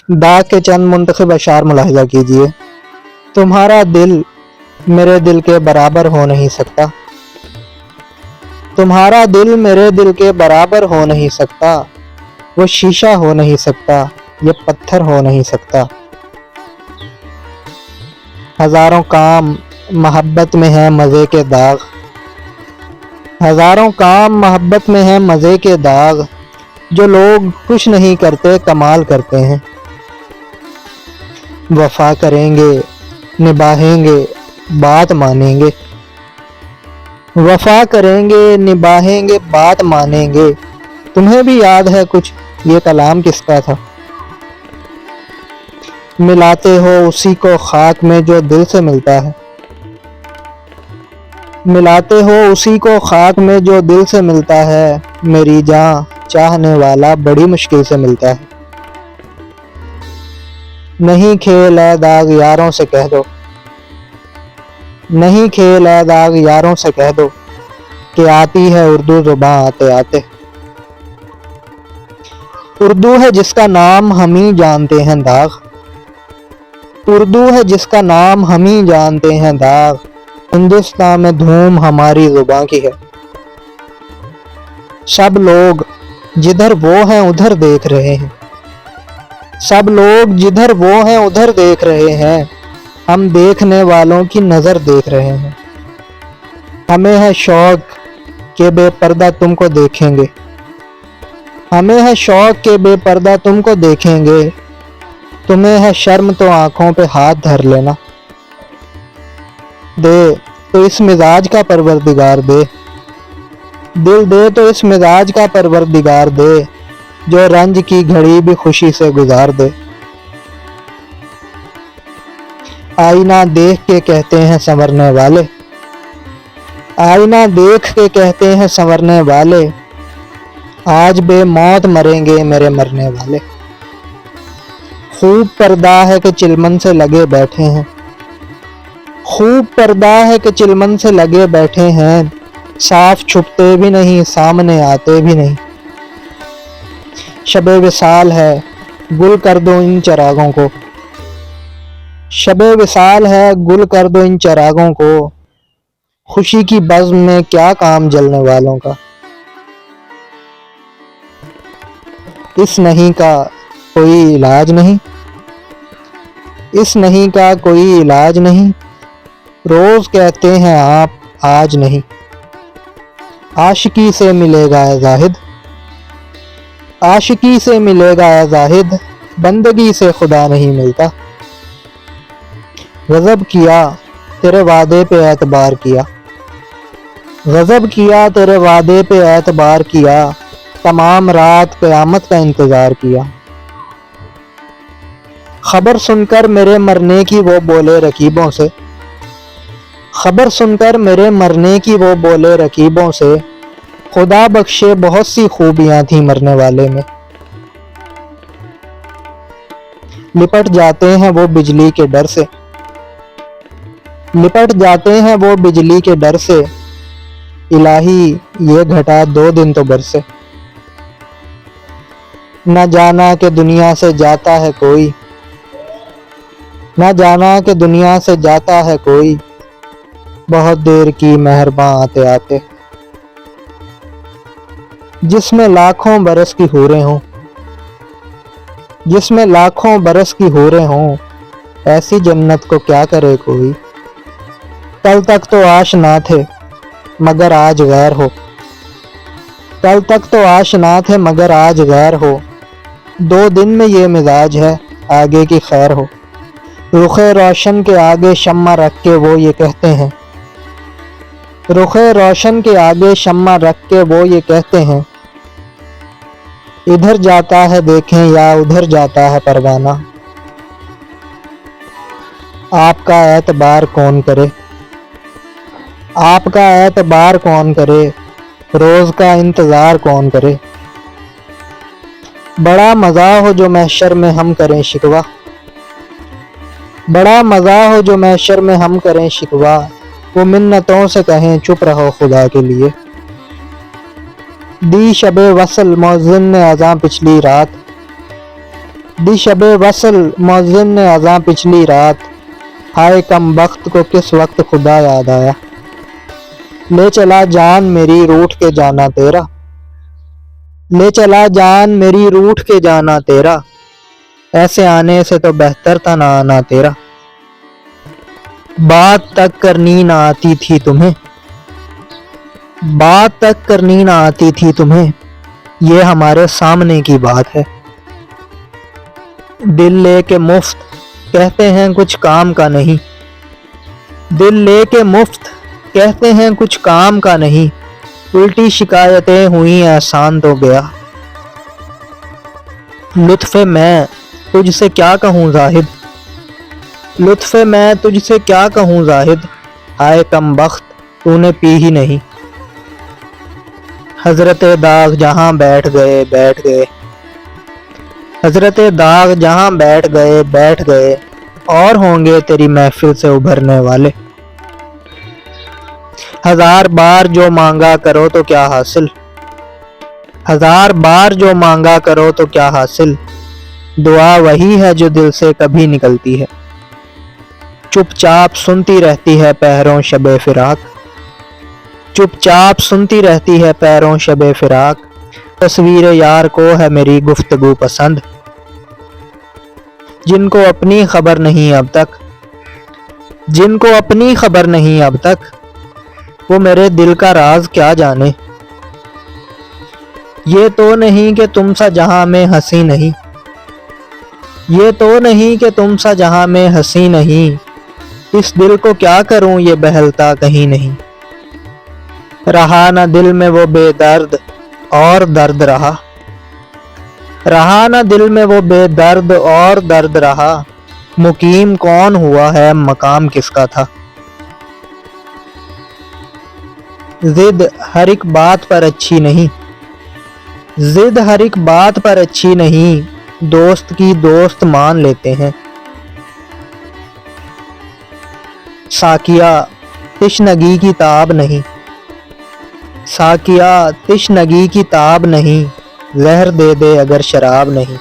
दाग के चंद मुंतखब अशार मुलाहिजा कीजिए। तुम्हारा दिल मेरे दिल के बराबर हो नहीं सकता, तुम्हारा दिल मेरे दिल के बराबर हो नहीं सकता। वो शीशा हो नहीं सकता, ये पत्थर हो नहीं सकता। हजारों काम मोहब्बत में है मज़े के दाग, हजारों काम मोहब्बत में है मज़े के दाग। जो लोग कुछ नहीं करते कमाल करते हैं। वफा करेंगे निभाएंगे बात मानेंगे, वफा करेंगे निभाएंगे बात मानेंगे। तुम्हें भी याद है कुछ ये कलाम किसका था? मिलाते हो उसी को खाक में जो दिल से मिलता है, मिलाते हो उसी को खाक में जो दिल से मिलता है। मेरी जान चाहने वाला बड़ी मुश्किल से मिलता है। नहीं खेल है दाग यारों से कह दो, नहीं खेल है दाग यारों से कह दो कि आती है उर्दू जुबान आते आते। उर्दू है जिसका नाम हम ही जानते हैं दाग, उर्दू है जिसका नाम हम ही जानते हैं दाग। हिंदुस्तान में धूम हमारी जुबान की है। सब लोग जिधर वो हैं उधर देख रहे हैं, सब लोग जिधर वो हैं उधर देख रहे हैं। हम देखने वालों की नज़र देख रहे हैं। हमें है शौक के बेपर्दा तुमको देखेंगे, हमें है शौक के बेपर्दा तुमको देखेंगे। तुम्हें है शर्म तो आंखों पे हाथ धर लेना। दे तो इस मिजाज का परवरदिगार दे, दिल दे तो इस मिजाज का परवरदिगार दे। जो रंज की घड़ी भी खुशी से गुजार दे। आईना देख के कहते हैं संवरने वाले, आईना देख के कहते हैं संवरने वाले। आज बेमौत मरेंगे मेरे मरने वाले। खूब पर्दा है कि चिलमन से लगे बैठे हैं, खूब पर्दा है कि चिलमन से लगे बैठे हैं। साफ छुपते भी नहीं सामने आते भी नहीं। शबे विसाल है गुल कर दो इन चरागों को, शबे विसाल है गुल कर दो इन चरागों को। खुशी की बज़्म में क्या काम जलने वालों का। इस नहीं का कोई इलाज नहीं, इस नहीं का कोई इलाज नहीं। रोज कहते हैं आप आज नहीं। आशिकी से मिलेगा ए जाहिद, आशिकी से मिलेगा ए जाहिद। बंदगी से खुदा नहीं मिलता। गज़ब किया तेरे वादे पे एतबार किया, गज़ब किया तेरे वादे पे एतबार किया। तमाम रात क़यामत का इंतज़ार किया। खबर सुनकर मेरे मरने की वो बोले रकीबों से, खबर सुनकर मेरे मरने की वो बोले रकीबों से। खुदा बख्शे बहुत सी खूबियां थी मरने वाले में। लिपट जाते हैं वो बिजली के डर से, लिपट जाते हैं वो बिजली के डर से। इलाही ये घटा 2 दिन तो बरसे। न जाना कि दुनिया से जाता है कोई, न जाना कि दुनिया से जाता है कोई। बहुत देर की मेहरबान आते आते। जिसमें लाखों बरस की हूरें हों, जिसमें लाखों बरस की हूरें हों। ऐसी जन्नत को क्या करे कोई। कल तक तो आशना थे मगर आज गैर हो, कल तक तो आशना थे मगर आज गैर हो। 2 दिन में ये मिजाज है आगे की खैर हो। रुखे रोशन के आगे शम्मा रख के वो ये कहते हैं, रुखे रोशन के आगे शम्मा रख के वो ये कहते हैं। इधर जाता है देखें या उधर जाता है परवाना। आपका एतबार कौन करे, आपका एतबार कौन करे। रोज का इंतजार कौन करे। बड़ा मजा हो जो महशर में हम करें शिकवा, बड़ा मजा हो जो महशर में हम करें शिकवा। वो मिन्नतों से कहें चुप रहो खुदा के लिए। दी शबे वसल मौज़िन ने अज़ां पिछली रात, दी शबे वसल मुअज्जिन ने अज़ां पिछली रात, हाय कम बख्त को किस वक्त खुदा याद आया। ले चला जान मेरी रूठ के जाना तेरा, ले चला जान मेरी रूठ के जाना तेरा, ऐसे आने से तो बेहतर था ना आना तेरा। बात तक करनी ना आती थी तुम्हें, बात तक करनी ना आती थी तुम्हें, ये हमारे सामने की बात है। दिल लेके मुफ्त कहते हैं कुछ काम का नहीं, दिल लेके मुफ्त कहते हैं कुछ काम का नहीं, उल्टी शिकायतें हुई एहसान तो गया। लुत्फ़े मैं तुझसे क्या कहूँ ज़ाहिद, लुत्फ़े मैं तुझसे क्या कहूँ ज़ाहिद, हाय कम बख्त तूने पी ही नहीं। हज़रते दाग जहाँ बैठ गए बैठ गए, हज़रते दाग जहाँ बैठ गए, और होंगे तेरी महफिल से उभरने वाले। हजार बार जो मांगा करो तो क्या हासिल, हजार बार जो मांगा करो तो क्या हासिल, दुआ वही है जो दिल से कभी निकलती है। चुपचाप सुनती रहती है पैरों शबे फिराक, चुपचाप सुनती रहती है पैरों शबे फिराक, तस्वीर यार को है मेरी गुफ्तगू पसंद। जिनको अपनी खबर नहीं अब तक, जिनको अपनी खबर नहीं अब तक, वो मेरे दिल का राज क्या जाने। ये तो नहीं कि तुम सा जहां में हंसी नहीं, ये तो नहीं कि तुम सा जहां में हंसी नहीं, इस दिल को क्या करूं ये बहलता कहीं नहीं। रहा ना दिल में वो बेदर्द और दर्द रहा, रहा ना दिल में वो बेदर्द और दर्द रहा, मुकीम कौन हुआ है मकाम किसका था। जिद हर एक बात पर अच्छी नहीं, जिद हर एक बात पर अच्छी नहीं, दोस्त की दोस्त मान लेते हैं। साकिया तिश्नगी की ताब नहीं, साकिया तिश्नगी की ताब नहीं, जहर दे दे अगर शराब नहीं।